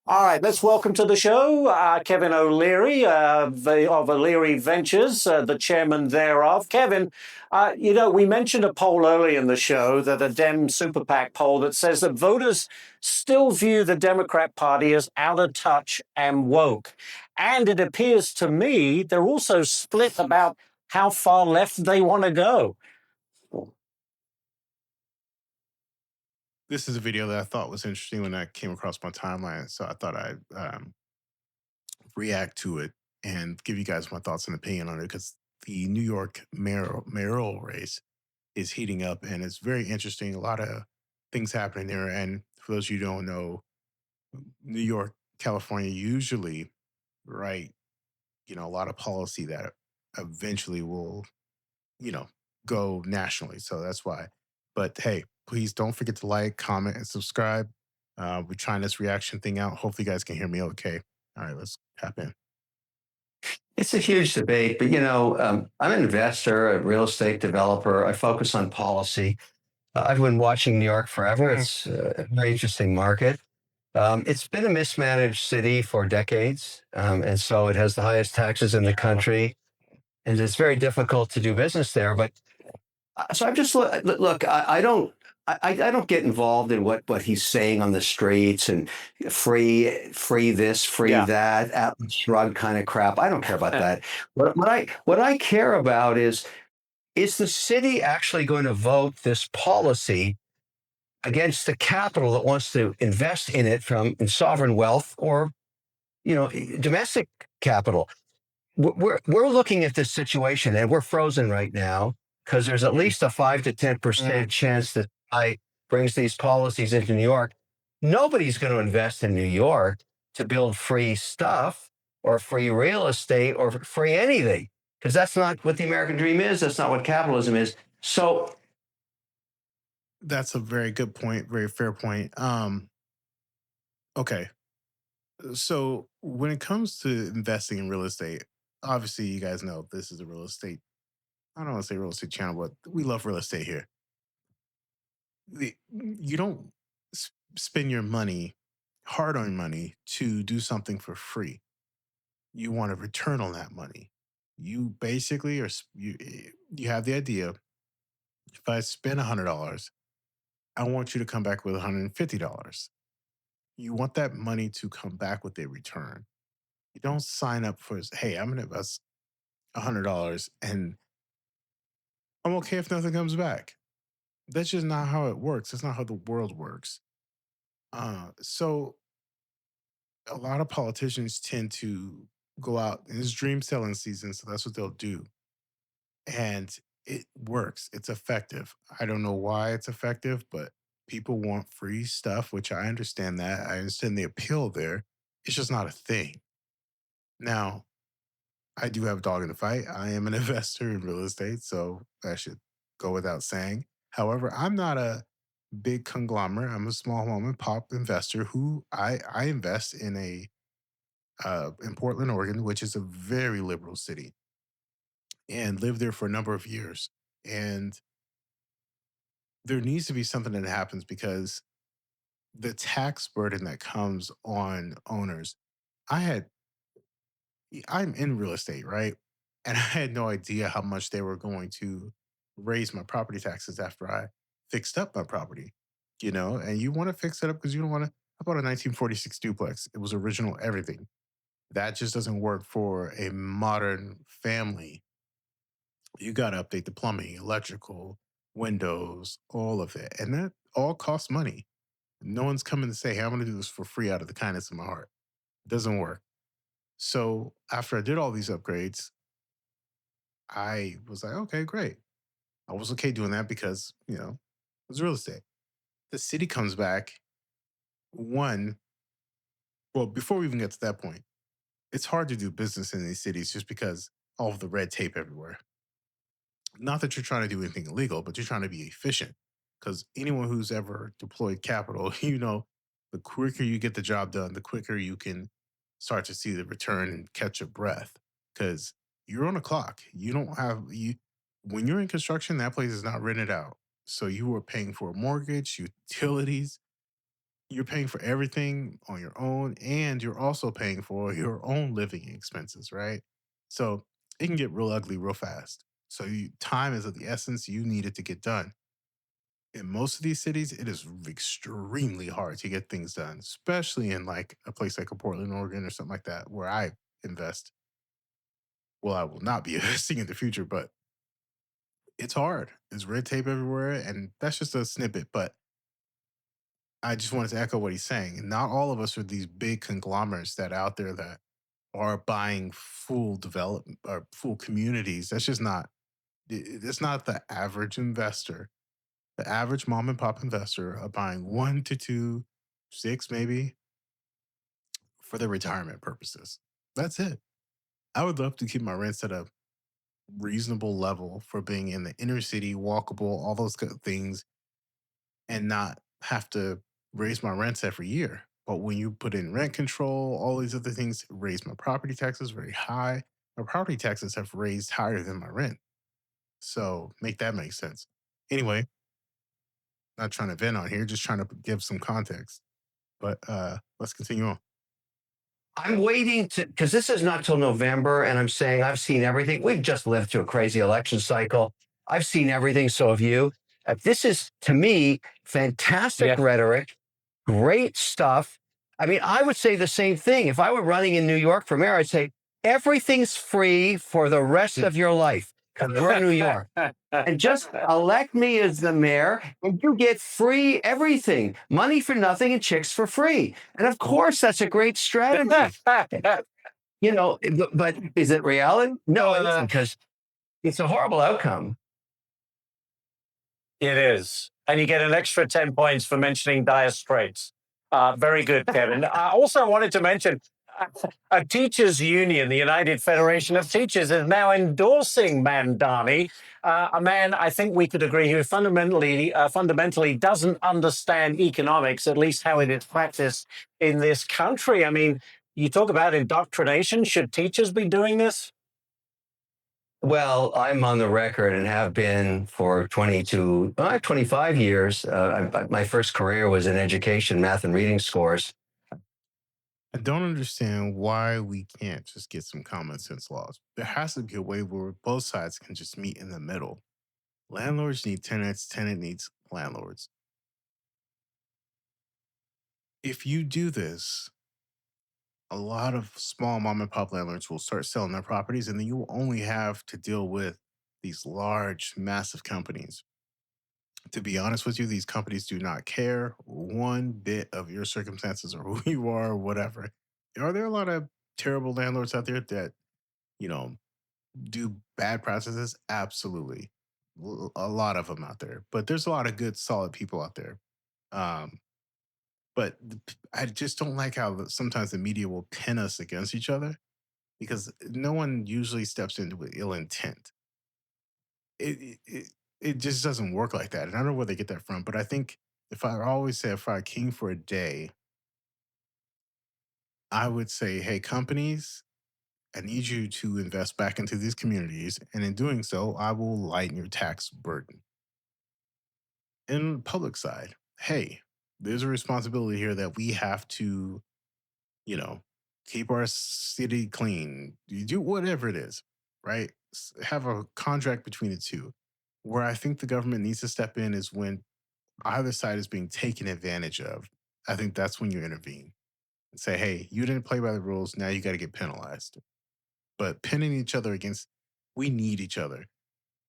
All right, let's welcome to the show Kevin O'Leary of O'Leary Ventures, the chairman thereof. Kevin, we mentioned a poll early in the show, that a Dem Super PAC poll that says that voters still view the Democrat Party as out of touch and woke. And it appears to me they're also split about how far left they want to go. This is a video that I thought was interesting when I came across my timeline, so I thought I'd react to it and give you guys my thoughts and opinion on it because the New York mayoral race is heating up and it's very interesting. A lot of things happening there. And for those of you who don't know, New York, California usually write, a lot of policy that eventually will, you know, go nationally. So that's why. But hey, please don't forget to like, comment, and subscribe. We're trying this reaction thing out. Hopefully, you guys can hear me okay. All right, let's tap in. It's a huge debate, but I'm an investor, a real estate developer. I focus on policy. I've been watching New York forever. It's a very interesting market. It's been a mismanaged city for decades, and so it has the highest taxes in the country, and it's very difficult to do business there. But so I'm just look. I don't. I don't get involved in what he's saying on the streets and free this, free Yeah. that, Atlas Shrugged kind of crap. I don't care about that. What I care about is the city actually going to vote this policy against the capital that wants to invest in it in sovereign wealth or domestic capital? We're looking at this situation and we're frozen right now because there's at least a 5 to 10% chance that I brings these policies into New York. Nobody's going to invest in New York to build free stuff or free real estate or free anything because that's not what the American dream is. That's not what capitalism is. So That's a very good point, very fair point. Okay, so when it comes to investing in real estate, obviously you guys know this is a real estate. I don't want to say real estate channel, but we love real estate here. You don't spend your money, hard-earned money, to do something for free. You want a return on that money. You basically you have the idea. If I spend $100, I want you to come back with $150. You want that money to come back with a return. You don't sign up for, hey, I'm going to invest $100 and I'm okay if nothing comes back. That's just not how it works. That's not how the world works. So a lot of politicians tend to go out and it's dream selling season, so that's what they'll do. And it works. It's effective. I don't know why it's effective, but people want free stuff, which I understand that. I understand the appeal there. It's just not a thing. Now, I do have a dog in the fight. I am an investor in real estate, so that should go without saying. However, I'm not a big conglomerate. I'm a small mom and pop investor who I invest in Portland, Oregon, which is a very liberal city, and lived there for a number of years. And there needs to be something that happens because the tax burden that comes on owners. I had I'm in real estate, right? And I had no idea how much they were going to raise my property taxes after I fixed up my property. And you want to fix it up because you don't want to. I bought a 1946 duplex. It was original everything. That just doesn't work for a modern family. You got to update the plumbing, electrical, windows, all of it. And that all costs money. No one's coming to say, hey, I'm going to do this for free out of the kindness of my heart. It doesn't work. So after I did all these upgrades, I was like, okay, great. I was okay doing that because, it was real estate. The city comes back. One, well, before we even get to that point, it's hard to do business in these cities just because all of the red tape everywhere. Not that you're trying to do anything illegal, but you're trying to be efficient. Because anyone who's ever deployed capital, the quicker you get the job done, the quicker you can start to see the return and catch your breath. Because you're on a clock. You don't have you when you're in construction, that place is not rented out. So you are paying for a mortgage, utilities. you're paying for everything on your own, and you're also paying for your own living expenses, right? So it can get real ugly real fast. So time is of the essence. You need it to get done. In most of these cities, it is extremely hard to get things done, especially in like a place like a Portland, Oregon, or something like that, where I invest. Well, I will not be investing in the future, but it's hard. There's red tape everywhere, and that's just a snippet. But I just wanted to echo what he's saying. Not all of us are these big conglomerates that out there that are buying full development or full communities. That's just not. It's not the average investor. The average mom and pop investor are buying one to two, six maybe for their retirement purposes. That's it. I would love to keep my rents at a reasonable level for being in the inner city, walkable, all those good things, and not have to raise my rents every year. But when you put in rent control, all these other things, raise my property taxes very high. My property taxes have raised higher than my rent. So make that make sense. Anyway, not trying to vent on here, just trying to give some context. But let's continue on. I'm waiting to, because this is not till November, and I'm saying I've seen everything. We've just lived through a crazy election cycle. I've seen everything. So have you. This is, to me, fantastic rhetoric, great stuff. I mean, I would say the same thing. If I were running in New York for mayor, I'd say everything's free for the rest of your life because we're in New York. And just elect me as the mayor, and you get free everything, money for nothing and chicks for free. And of course, that's a great strategy. But is it reality? No, it isn't, because it's a horrible outcome. It is. And you get an extra 10 points for mentioning dire straits. Very good, Kevin. I also wanted to mention a teachers' union, the United Federation of Teachers, is now endorsing Mandani, a man I think we could agree who fundamentally doesn't understand economics, at least how it is practiced in this country. I mean, you talk about indoctrination. Should teachers be doing this? Well, I'm on the record and have been for 25 years. My first career was in education, math and reading scores. I don't understand why we can't just get some common sense laws. There has to be a way where both sides can just meet in the middle. Landlords need tenants, tenant needs landlords. If you do this, a lot of small mom and pop landlords will start selling their properties, and then you will only have to deal with these large, massive companies. To be honest with you, these companies do not care one bit of your circumstances or who you are or whatever. Are there a lot of terrible landlords out there that, you know, do bad practices? Absolutely. A lot of them out there. But there's a lot of good, solid people out there. Um, but I just don't like how sometimes the media will pin us against each other because no one usually steps into with ill intent. It just doesn't work like that. And I don't know where they get that from, but I think if I were king for a day, I would say, hey, companies, I need you to invest back into these communities. And in doing so, I will lighten your tax burden. In the public side, hey, there's a responsibility here that we have to, you know, keep our city clean. You do whatever it is, right? Have a contract between the two. Where I think the government needs to step in is when either side is being taken advantage of. I think that's when you intervene and say, hey, you didn't play by the rules. Now you got to get penalized. But pinning each other against, we need each other.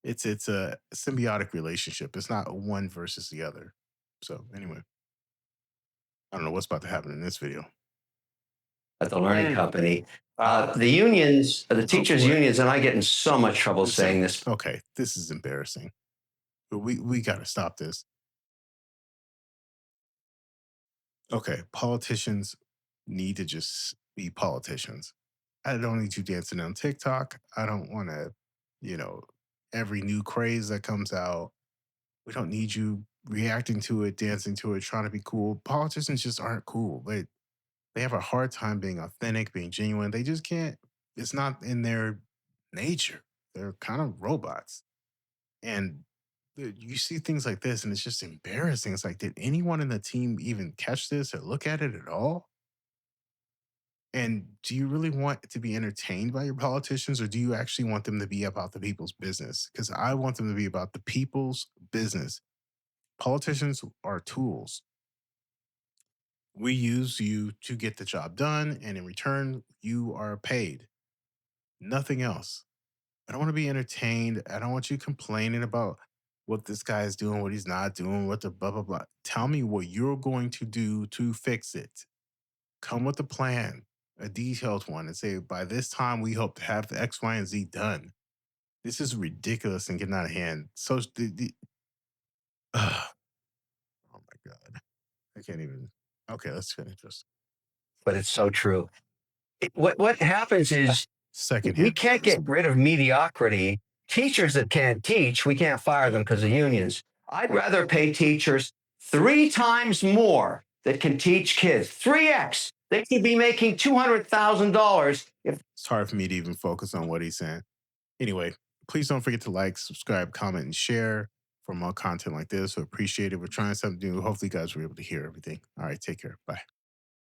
It's a symbiotic relationship. It's not one versus the other. So anyway, I don't know what's about to happen in this video. At the learning company, the unions, the teachers' unions, and I get in so much trouble saying this. Okay, this is embarrassing. But we got to stop this. Okay, politicians need to just be politicians. I don't need you dancing on TikTok. I don't want to, every new craze that comes out. We don't need you reacting to it, dancing to it, trying to be cool. Politicians just aren't cool. They have a hard time being authentic, being genuine. They just can't. It's not in their nature. They're kind of robots. And you see things like this and it's just embarrassing. It's like, did anyone in the team even catch this or look at it at all? And do you really want to be entertained by your politicians, or do you actually want them to be about the people's business? Because I want them to be about the people's business. Politicians are tools. We use you to get the job done, and in return, you are paid. Nothing else. I don't want to be entertained. I don't want you complaining about what this guy is doing, what he's not doing, what the blah, blah, blah. Tell me what you're going to do to fix it. Come with a plan, a detailed one, and say, by this time, we hope to have the X, Y, and Z done. This is ridiculous and getting out of hand. So, oh my God. I can't even. Okay, let's finish this. But it's so true. What happens is we Secondhand can't get criticism. rid of mediocrity. Teachers that can't teach, we can't fire them because of unions. I'd rather pay teachers 3 times more that can teach kids. 3x. They could be making $200,000 if It's hard for me to even focus on what he's saying. Anyway, please don't forget to like, subscribe, comment, and share for more content like this. We appreciate it. We're trying something new. Hopefully, you guys were able to hear everything. All right, take care. Bye.